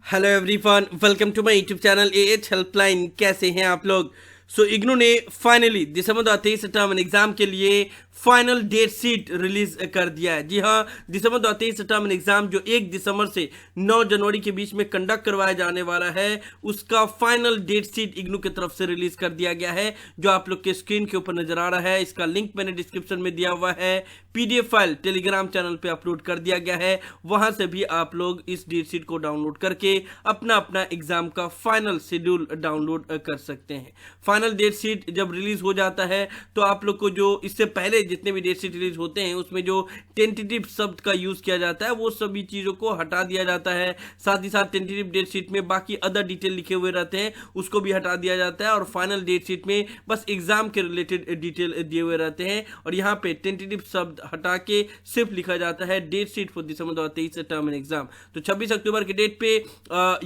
Hello everyone, welcome to my YouTube channel A H helpline. कैसे हैं आप लोग? इग्नू ने फाइनली दिसंबर 2023 टर्म एग्जाम के लिए फाइनल डेट शीट रिलीज कर दिया है। जी हाँ, दिसंबर 2023 टर्म एग्जाम जो 1 दिसंबर से 9 जनवरी के बीच में कंडक्ट करवाया जाने वाला है, उसका फाइनल डेट शीट इग्नू की तरफ से रिलीज कर दिया गया है, जो आप लोग के स्क्रीन के ऊपर नजर आ रहा है। इसका लिंक मैंने डिस्क्रिप्शन में दिया हुआ है। पीडीएफ फाइल टेलीग्राम चैनल पे अपलोड कर दिया गया है, वहां से भी आप लोग इस डेट शीट को डाउनलोड करके अपना अपना एग्जाम का फाइनल शेड्यूल डाउनलोड कर सकते हैं। फाइनल डेट शीट जब रिलीज हो जाता है तो आप लोग को जो इससे पहले जितने भी डेट शीट रिलीज होते हैं उसमें जो टेंटेटिव शब्द का यूज किया जाता है वो सभी चीजों को हटा दिया जाता है। साथ ही साथ टेंटेटिव डेट शीट में बाकी अदर डिटेल लिखे हुए रहते हैं, उसको भी हटा दिया जाता है और फाइनल डेट शीट में बस एग्जाम के रिलेटेड डिटेल दिए हुए रहते हैं। और यहाँ पे टेंटेटिव शब्द हटा के सिर्फ लिखा जाता है date sheet for December 2023 term end exam. तो 26 अक्टूबर के डेट पे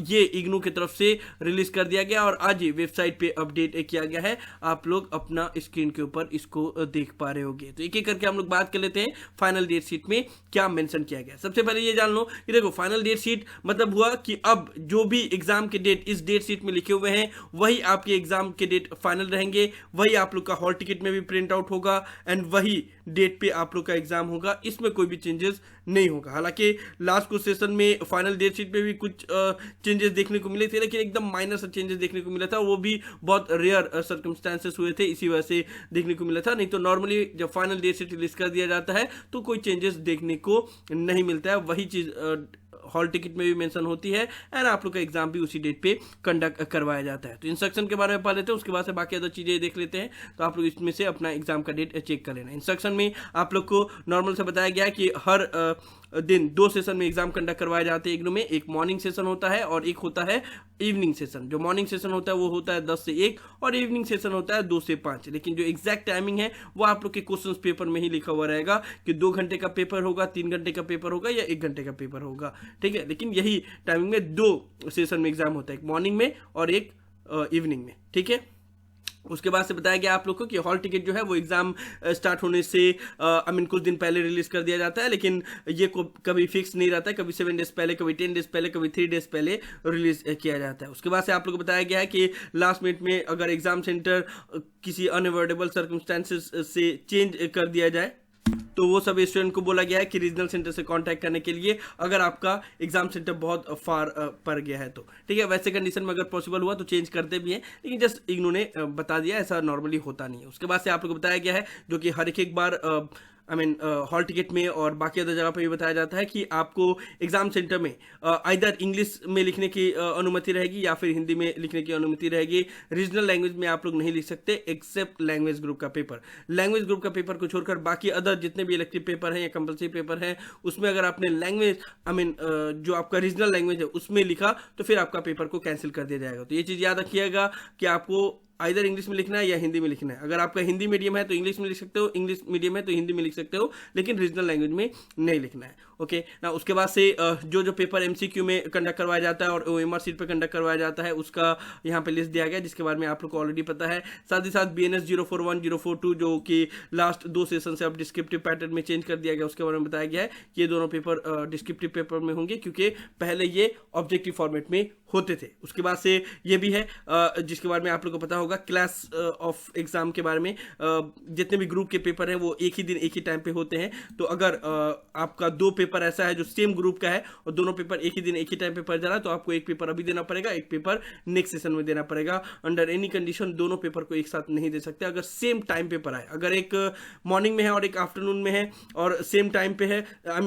ये इग्नू की तरफ से रिलीज कर दिया गया और आज ही वेबसाइट पे अपडेट किया गया है। आप लोग अपना स्क्रीन के ऊपर इसको देख पा रहे होंगे। तो एक एक करके हम लोग बात कर लेते हैं फाइनल डेट शीट में क्या मेंशन किया गया। सबसे पहले ये जान लो कि देखो, फाइनल डेट शीट मतलब हुआ कि अब जो भी एग्जाम के डेट इस डेट शीट में लिखे हुए हैं वही आपके एग्जाम के डेट फाइनल रहेंगे, वही आप लोग का हॉल टिकट में भी प्रिंट आउट होगा एंड वही डेट पे आप लोग का एग्जाम होगा। इसमें कोई भी चेंजेस नहीं होगा। हालांकि लास्ट कुछ सेशन में फाइनल डेट शीट पे भी कुछ चेंजेस देखने को मिले थे, लेकिन एकदम माइनर सा चेंजेस देखने को मिला था, वो भी बहुत रेयर सर्कमस्टांसेस हुए थे, इसी वजह से देखने को मिला था। नहीं तो नॉर्मली जब फाइनल डेट शीट रिलीज कर दिया जाता है तो कोई चेंजेस देखने को नहीं मिलता है। वही चीज हॉल टिकट में भी मेंशन होती है एंड आप लोग का एग्जाम भी उसी डेट पे कंडक्ट करवाया जाता है। तो इंस्ट्रक्शन के बारे में पढ़ लेते हैं, उसके बाद से बाकी अदर चीजें देख लेते हैं। तो आप लोग इसमें से अपना एग्जाम का डेट चेक कर लेना। इंस्ट्रक्शन में आप लोग को नॉर्मल से बताया गया है कि हर दिन 2 सेशन में एग्जाम कंडक्ट करवाए जाते हैं इग्नू में। एक मॉर्निंग सेशन होता है और एक होता है इवनिंग सेशन। जो मॉर्निंग सेशन होता है वो होता है 10 से 1 और इवनिंग सेशन होता है 2 से 5। लेकिन जो एग्जैक्ट टाइमिंग है वो आप लोग के क्वेश्चन पेपर में ही लिखा हुआ रहेगा कि 2 घंटे का पेपर होगा, 3 घंटे का पेपर होगा या 1 घंटे का पेपर होगा। ठीक है, लेकिन यही टाइमिंग में 2 सेशन में एग्जाम होता है, एक मॉर्निंग में और एक इवनिंग में। ठीक है, उसके बाद से बताया गया आप लोग को कि हॉल टिकट जो है वो एग्जाम स्टार्ट होने से कुछ दिन पहले रिलीज कर दिया जाता है, लेकिन ये कभी फिक्स नहीं रहता है। कभी 7 डेज पहले, कभी 10 डेज पहले, कभी 3 डेज पहले रिलीज किया जाता है। उसके बाद से आप लोग को बताया गया है कि लास्ट मिनट में अगर एग्जाम सेंटर किसी अनअवॉइडेबल सर्कमस्टेंसेस से चेंज कर दिया जाए तो वो सब स्टूडेंट को बोला गया है कि रीजनल सेंटर से कांटेक्ट करने के लिए, अगर आपका एग्जाम सेंटर बहुत फार पड़ गया है तो। ठीक है, वैसे कंडीशन में अगर पॉसिबल हुआ तो चेंज करते भी हैं, लेकिन जस्ट इन्होंने बता दिया, ऐसा नॉर्मली होता नहीं है। उसके बाद से आप लोग को बताया गया है, जो कि हर एक बार हॉल टिकट में और बाकी अदर जगह पर भी बताया जाता है कि आपको एग्जाम सेंटर में आइदर इंग्लिश में लिखने की अनुमति रहेगी या फिर हिंदी में लिखने की अनुमति रहेगी। रीजनल लैंग्वेज में आप लोग नहीं लिख सकते एक्सेप्ट लैंग्वेज ग्रुप का पेपर। लैंग्वेज ग्रुप का पेपर को छोड़कर बाकी अदर जितने भी इलेक्टिव पेपर हैं या कंपल्सरी पेपर हैं उसमें अगर आपने लैंग्वेज जो आपका रीजनल लैंग्वेज है उसमें लिखा तो फिर आपका पेपर को कैंसिल कर दिया जाएगा। तो ये चीज़ याद रखिएगा कि आपको आइदर इंग्लिश में लिखना है या हिंदी में लिखना है। अगर आपका हिंदी मीडियम है तो इंग्लिश में लिख सकते हो, इंग्लिश मीडियम है तो हिंदी में लिख सकते हो, लेकिन रीजनल लैंग्वेज में नहीं लिखना है। ओके ना, उसके बाद से जो पेपर एमसीक्यू में कंडक्ट करवाया जाता है और ओएमआर सीट पर कंडक्ट करवाया जाता है उसका यहाँ पे लिस्ट दिया गया, जिसके बारे में आप लोग को ऑलरेडी पता है। साथ ही साथ BNS 041 042 जो कि लास्ट 2 सेशन से अब डिस्क्रिप्टिव पैटर्न में चेंज कर दिया गया, उसके बारे में बताया गया है कि ये दोनों पेपर डिस्क्रिप्टिव पेपर में होंगे, क्योंकि पहले ये ऑब्जेक्टिव फॉर्मेट में होते थे। उसके बाद से ये भी है जिसके बारे में आप लोग को पता होगा, क्लास ऑफ एग्जाम के बारे में। जितने भी ग्रुप के पेपर हैं वो एक ही दिन एक ही टाइम पे होते हैं। तो अगर आपका 2 पेपर ऐसा है जो सेम ग्रुप का है और दोनों पेपर एक ही दिन एक ही टाइम पे पड़ जा रहा है तो आपको एक पेपर अभी देना पड़ेगा, एक पेपर नेक्स्ट सेशन में देना पड़ेगा। अंडर एनी कंडीशन दोनों पेपर को एक साथ नहीं दे सकते अगर सेम टाइम पेपर आए। अगर एक मॉर्निंग में है और एक आफ्टरनून में है और सेम टाइम पे है,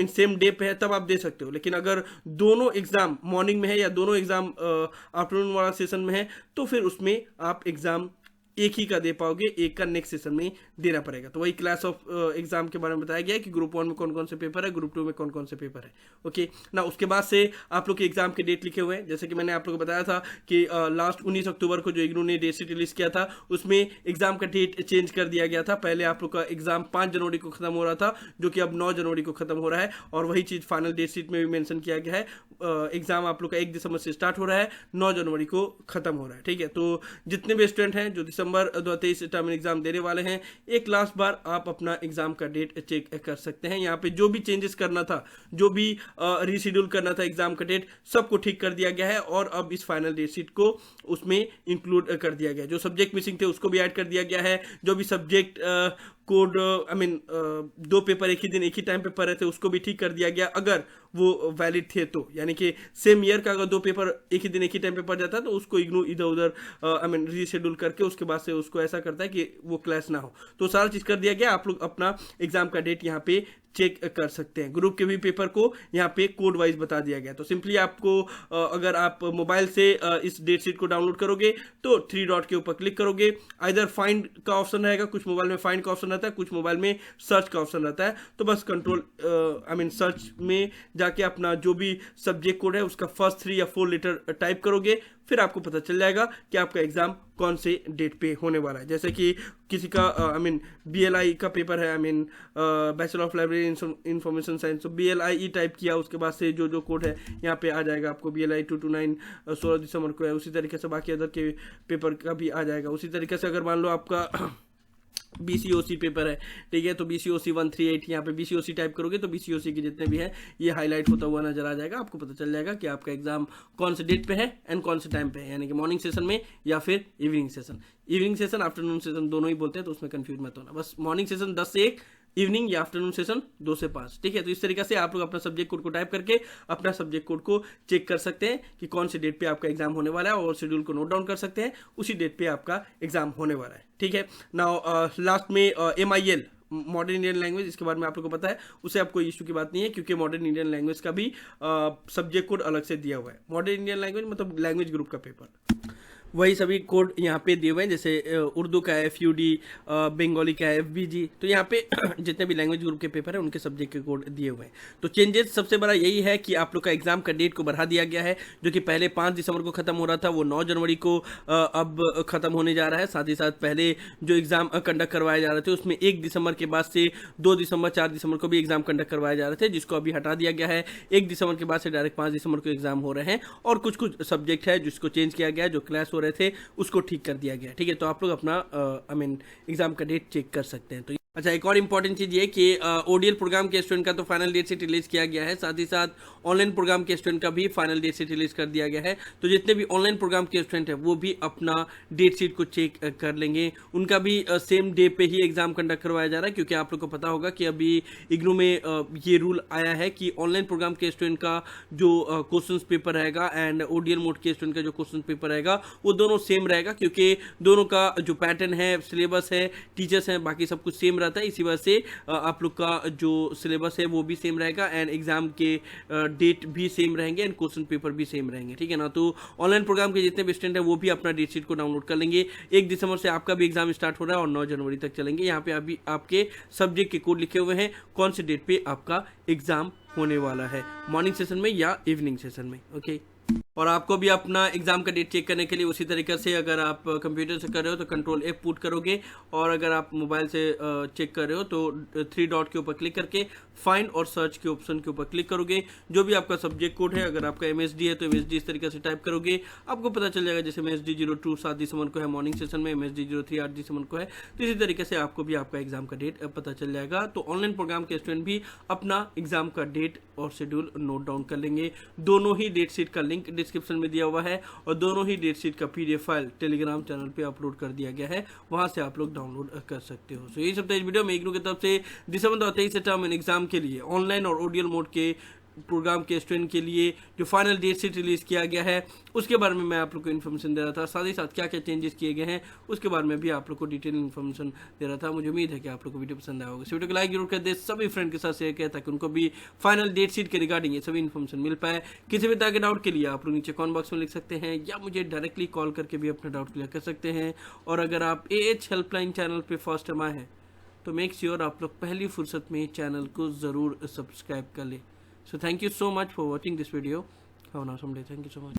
सेम डे पे है, तब आप दे सकते हो। लेकिन अगर दोनों एग्जाम मॉर्निंग में है या दोनों एग्जाम आफ्टरनून वाला सेशन में है तो फिर उसमें आप एग्जाम एक ही का दे पाओगे, एक का नेक्स्ट सेशन में देना पड़ेगा। तो वही क्लास ऑफ एग्जाम के बारे में बताया गया है कि ग्रुप 1 में कौन कौन से पेपर है, ग्रुप 2 में कौन कौन से पेपर है। ओके ना, उसके बाद से आप लोग के एग्जाम के डेट लिखे हुए हैं। जैसे कि मैंने आप लोग को बताया था कि लास्ट 19 अक्टूबर को जो इग्नू ने डेट शीट रिलीज किया था उसमें एग्जाम का डेट चेंज कर दिया गया था। पहले आप लोग का एग्जाम 5 जनवरी को खत्म हो रहा था, जो कि अब 9 जनवरी को खत्म हो रहा है। और वही चीज फाइनल डेट शीट में भी मेंशन किया गया है। एग्जाम आप लोग का 1 दिसंबर से स्टार्ट हो रहा है, 9 जनवरी को खत्म हो रहा है। ठीक है, तो जितने भी स्टूडेंट हैं जो दिसंबर दिसंबर 2023 टर्म एग्जाम देने वाले हैं। एक लास्ट बार आप अपना एग्जाम का डेट चेक कर सकते हैं। यहाँ पे जो भी चेंजेस करना था, जो भी रीशेड्यूल करना था एग्जाम का डेट, सबको ठीक कर दिया गया है और अब इस फाइनल डेट शीट को उसमें इंक्लूड कर दिया गया है। जो सब्जेक्ट मिसिंग थे उसको भी ऐड कर दिया गया है। जो भी सब्जेक्ट कोड दो पेपर एक ही दिन एक ही टाइम पे पढ़ रहे थे उसको भी ठीक कर दिया गया, अगर वो वैलिड थे तो। यानी कि सेम ईयर का अगर दो पेपर एक ही दिन एक ही टाइम पे पढ़ जाता है तो उसको इग्नू इधर उधर रीशेड्यूल करके उसके बाद से उसको ऐसा करता है कि वो क्लास ना हो। तो सारा चीज कर दिया गया। आप लोग अपना एग्जाम का डेट यहाँ पे चेक कर सकते हैं। ग्रुप के भी पेपर को यहाँ पे कोड वाइज बता दिया गया। तो सिंपली आपको अगर आप मोबाइल से इस डेट शीट को डाउनलोड करोगे तो 3 डॉट के ऊपर क्लिक करोगे, इधर फाइंड का ऑप्शन रहेगा, कुछ मोबाइल में फाइंड का ऑप्शन रहता है, कुछ मोबाइल में सर्च का ऑप्शन रहता है। तो बस कंट्रोल सर्च में जाके अपना जो भी सब्जेक्ट कोड है उसका फर्स्ट 3 या 4 लेटर टाइप करोगे, फिर आपको पता चल जाएगा कि आपका एग्जाम कौन से डेट पे होने वाला है। जैसे कि किसी का BLI का पेपर है, bachelor of library information science, तो BLIE टाइप किया, उसके बाद से जो जो कोड है यहाँ पे आ जाएगा आपको। BLI 229 16 दिसंबर को है। उसी तरीके से बाकी अदर के पेपर का भी आ जाएगा। उसी तरीके से अगर मान लो आपका BCOC पेपर है, ठीक है, तो BCOC 138 यहाँ पे BCOC टाइप करोगे तो BCOC के जितने भी हैं ये हाईलाइट होता हुआ नजर आ जाएगा। आपको पता चल जाएगा कि आपका एग्जाम कौन से डेट पे है एंड कौन से टाइम पे है, यानी कि मॉर्निंग सेशन में या फिर evening session. Evening session afternoon session दोनों ही बोलते हैं, तो उसमें कंफ्यूज मत होना। बस मॉर्निंग सेशन 10 से 1, इवनिंग या आफ्टरनून सेशन 2 से 5, ठीक है। तो इस तरीके से आप लोग अपना सब्जेक्ट कोड को टाइप करके अपना सब्जेक्ट कोड को चेक कर सकते हैं कि कौन से डेट पे आपका एग्जाम होने वाला है, और शेड्यूल को नोट डाउन कर सकते हैं, उसी डेट पे आपका एग्जाम होने वाला है, ठीक है। नाउ लास्ट में MIL मॉडर्न इंडियन लैंग्वेज, इसके बारे में आप लोग को पता है, उसे आप कोई इशू की बात नहीं है क्योंकि मॉडर्न इंडियन लैंग्वेज का भी सब्जेक्ट कोड अलग से दिया हुआ है। मॉडर्न इंडियन लैंग्वेज मतलब लैंग्वेज ग्रुप का पेपर, वही सभी कोड यहाँ पे दिए हुए हैं। जैसे उर्दू का है FUD, बंगाली का है FBG, तो यहाँ पे जितने भी लैंग्वेज ग्रुप के पेपर हैं उनके सब्जेक्ट के कोड दिए हुए हैं। तो चेंजेस सबसे बड़ा यही है कि आप लोग का एग्जाम का डेट को बढ़ा दिया गया है, जो कि पहले 5 दिसंबर को खत्म हो रहा था, वो 9 जनवरी को अब खत्म होने जा रहा है। साथ ही साथ पहले जो एग्जाम कंडक्ट करवाए जा रहे थे उसमें 1 दिसंबर के बाद से 2 दिसंबर 4 दिसंबर को भी एग्जाम कंडक्ट करवाए जा रहे थे, जिसको अभी हटा दिया गया है। 1 दिसंबर के बाद से डायरेक्ट 5 दिसंबर को एग्जाम हो रहे हैं, और कुछ कुछ सब्जेक्ट है जिसको चेंज किया गया है, जो क्लास हो रहे थे उसको ठीक कर दिया गया, ठीक है। तो आप लोग अपना एग्जाम का डेट चेक कर सकते हैं। तो अच्छा, एक और इंपॉर्टेंट चीज ये कि ODL प्रोग्राम के स्टूडेंट का तो फाइनल डेट शीट रिलीज किया गया है, साथ ही साथ ऑनलाइन प्रोग्राम के स्टूडेंट का भी फाइनल डेट शीट रिलीज कर दिया गया है। तो जितने भी ऑनलाइन प्रोग्राम के स्टूडेंट है वो भी अपना डेट शीट को चेक कर लेंगे। उनका भी सेम डे पे ही एग्जाम कंडक्ट करवाया जा रहा है, क्योंकि आप लोग को पता होगा कि अभी इग्नू में ये रूल आया है कि ऑनलाइन प्रोग्राम के स्टूडेंट का जो क्वेश्चन पेपर रहेगा एंड ODL मोड के स्टूडेंट का जो क्वेश्चन पेपर रहेगा वो दोनों सेम रहेगा, क्योंकि दोनों का जो पैटर्न है, सिलेबस है, टीचर्स हैं, बाकी सब कुछ सेम रहता है। इसी वजह से आप लोग का जो सिलेबस है वो भी सेम रहेगा एंड एग्जाम के डेट भी सेम रहेंगे एंड क्वेश्चन पेपर भी सेम रहेंगे, ठीक है ना। तो ऑनलाइन प्रोग्राम के जितने भी स्टूडेंट हैं वो भी अपना डेट शीट को डाउनलोड कर लेंगे। 1 दिसंबर से आपका भी एग्जाम स्टार्ट हो रहा है और 9 जनवरी तक चलेंगे। यहाँ पे अभी आपके सब्जेक्ट के कोड लिखे हुए हैं, कौन से डेट पे आपका एग्जाम होने वाला है, मॉर्निंग सेशन में या इवनिंग सेशन में, ओके। और आपको भी अपना एग्जाम का डेट चेक करने के लिए उसी तरीके से, अगर आप कंप्यूटर से कर रहे हो तो कंट्रोल F पुट करोगे, और अगर आप मोबाइल से चेक कर रहे हो तो 3 डॉट के ऊपर क्लिक करके फाइंड और सर्च के ऑप्शन के ऊपर क्लिक करोगे। जो भी आपका सब्जेक्ट कोड है, अगर आपका MSD है तो MSD इस तरीके से टाइप करोगे, आपको पता चल जाएगा। जैसे MSD 02 7 दिसंबर को है मॉर्निंग सेशन में, MSD 03 8 दिसंबर को है, तो इसी तरीके से आपको भी आपका एग्जाम का डेट पता चल जाएगा। तो ऑनलाइन प्रोग्राम के स्टूडेंट भी अपना एग्जाम का डेट और शेड्यूल नोट डाउन कर लेंगे। दोनों ही डेट शीट का लिंक डिस्क्रिप्शन में दिया हुआ है, और दोनों ही डेट शीट का PDF फाइल टेलीग्राम चैनल पे अपलोड कर दिया गया है, वहां से आप लोग डाउनलोड कर सकते हो। सो ये सब इस वीडियो में इग्नू की तरफ से दिसंबर 2023 टर्म एग्जाम के लिए ऑनलाइन और ODL मोड के प्रोग्राम के स्टूडेंट के लिए जो फाइनल डेट शीट रिलीज किया गया है उसके बारे में मैं आप लोग को इन्फॉर्मेशन दे रहा था। साथ ही साथ क्या क्या चेंजेस किए गए हैं उसके बारे में भी आप लोग को डिटेल इन्फॉर्मेशन दे रहा था। मुझे उम्मीद है कि आप लोग को वीडियो पसंद आया होगा। इस वीडियो को लाइक जरूर कर दे, सभी फ्रेंड के साथ शेयर किया ताकि उनको भी फाइनल डेट शीट के रिगार्डिंग ये सभी इन्फॉर्मेशन मिल पाए। किसी भी तरह के डाउट के लिए आप लोग नीचे कमेंट बॉक्स में लिख सकते हैं या मुझे डायरेक्टली कॉल करके भी अपना डाउट क्लियर कर सकते हैं। और अगर आप AH हेल्पलाइन चैनल पर फर्स्ट टाइम आए हैं तो मेक श्योर आप लोग पहली फुर्सत में चैनल को ज़रूर सब्सक्राइब कर ले। So thank you so much for watching this video. Have an awesome day. Thank you so much.